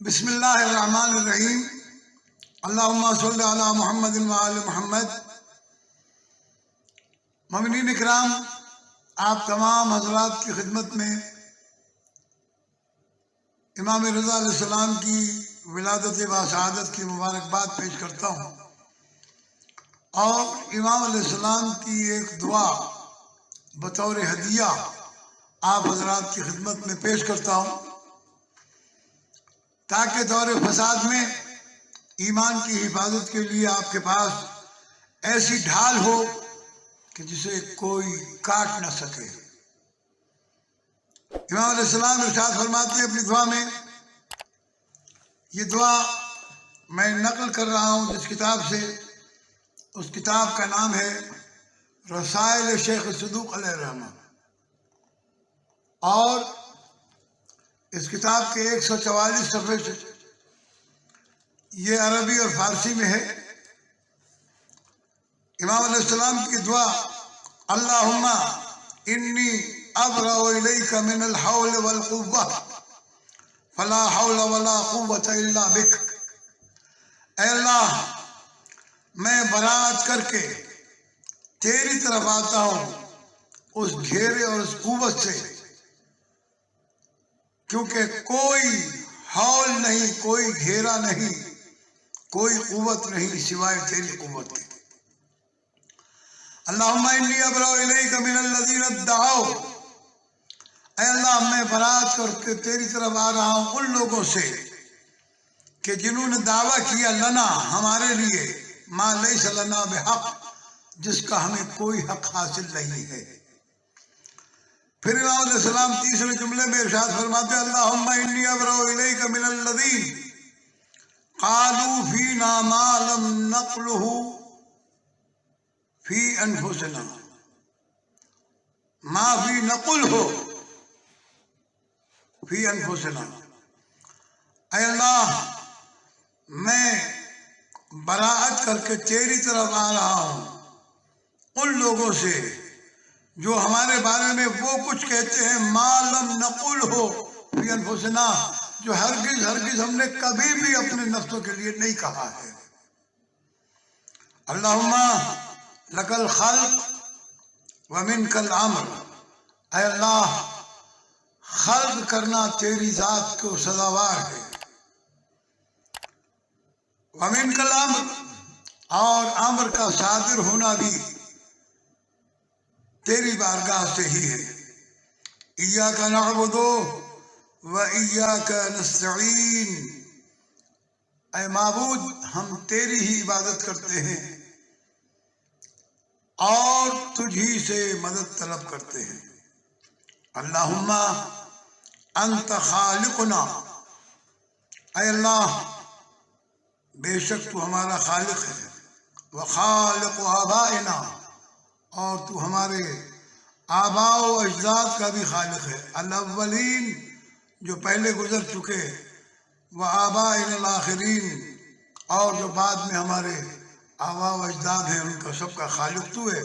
بسم اللہ الرحمن الرحیم۔ اللہم صلی علی محمد وآل محمد۔ مومنین اکرام، آپ تمام حضرات کی خدمت میں امام رضا علیہ السلام کی ولادت و شہادت کی مبارکباد پیش کرتا ہوں، اور امام علیہ السلام کی ایک دعا بطور ہدیہ آپ حضرات کی خدمت میں پیش کرتا ہوں، تاکہ دور فساد میں ایمان کی حفاظت کے لیے آپ کے پاس ایسی ڈھال ہو کہ جسے کوئی کاٹ نہ سکے۔ امام علیہ السلام ارشاد فرماتے ہیں اپنی دعا میں، یہ دعا میں نقل کر رہا ہوں جس کتاب سے، اس کتاب کا نام ہے رسائل شیخ صدوق علیہ الرحمہ، اور اس کتاب کے 144 صفحے سے یہ عربی اور فارسی میں ہے۔ امام علیہ السلام کی دعا، اللہم انی ابرأ الیک من الحول والقوہ فلا حول ولا قوۃ الا بک۔ اے اللہ، میں برات کر کے تیری طرف آتا ہوں اس گھیرے اور اس قوت سے، کیونکہ کوئی حول نہیں، کوئی گھیرا نہیں، کوئی قوت نہیں سوائے تیری قوت کے۔ اللہم انی ابرأ الیک من الذین ادعوا، اے اللہ میں برات کر کے تیری طرف آ رہا ہوں ان لوگوں سے کہ جنہوں نے دعویٰ کیا لنا، ہمارے لیے، ما لیس لنا بحق، جس کا ہمیں کوئی حق حاصل نہیں ہے۔ پھر امام علیہ السلام تیسرے جملے میں ارشاد فرماتے ہیں، اللہم انی ابرأ الیک من الذین قالوا فینا ما لم نقلہ فی انفسنا، ما فی نقلہ فی انفسنا۔ اے اللہ، میں براءت کر کے تیری طرف آ رہا ہوں ان لوگوں سے جو ہمارے بارے میں وہ کچھ کہتے ہیں ما لم نقلہ فی انفسنا، جو ہرگز ہم نے کبھی بھی اپنے نفسوں کے لیے نہیں کہا ہے۔ اللہم لک الخلق ومنک الامر، اے اللہ خلق کرنا تیری ذات کو سزاوار ہے، ومنک الامر، اور امر کا صادر ہونا بھی تیری بارگاہ سے ہی ہے۔ ایاک نعبد و ایاک نستعین، اے معبود ہم تیری ہی عبادت کرتے ہیں اور تجھ ہی سے مدد طلب کرتے ہیں۔ اللہم انت خالقنا، اے اللہ بے شک تو ہمارا خالق ہے، وخالق آبائنا، اور تو ہمارے آباء و اجداد کا بھی خالق ہے، الاولین جو پہلے گزر چکے، و آبائنا الاخرین، اور جو بعد میں ہمارے آباء و اجداد ہیں ان کا سب کا خالق تو ہے۔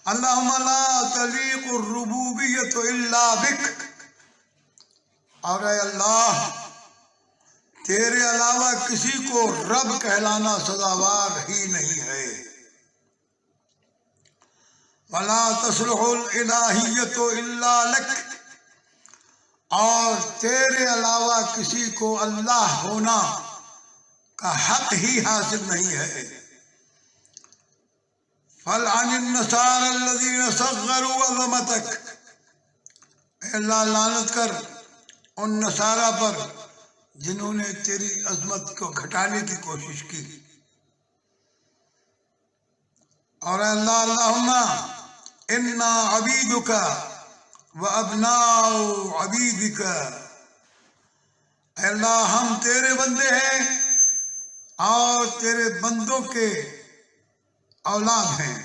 اللہم لا تلیق الربوبیۃ الا بک، اور اے اللہ تیرے علاوہ کسی کو رب کہلانا سزاوار ہی نہیں ہے۔ ولا تصلح الالہیۃ الا لک، اور تیرے علاوہ کسی کو اللہ ہونا کا حق ہی حاصل نہیں ہے۔ فلعن النصارى الذین صغروا عظمتک، اے اللہ لعنت کر ان نصارہ پر جنہوں نے تیری عظمت کو گھٹانے کی کوشش کی۔ اور اے اللہ، اللہم انا عبیدک و ابناء عبیدک، اے اللہ ہم تیرے بندے ہیں اور تیرے بندوں کے اولاد ہیں۔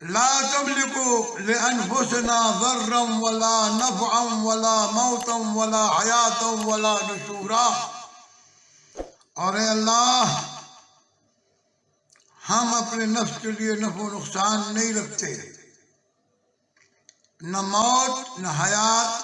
لا تملک لانفسنا ضرا ولا نفعا ولا موتا ولا حیاتا ولا نشورا، اور اے اللہ ہم اپنے نفس کے لیے نفع و نقصان نہیں رکھتے، نہ موت نہ حیات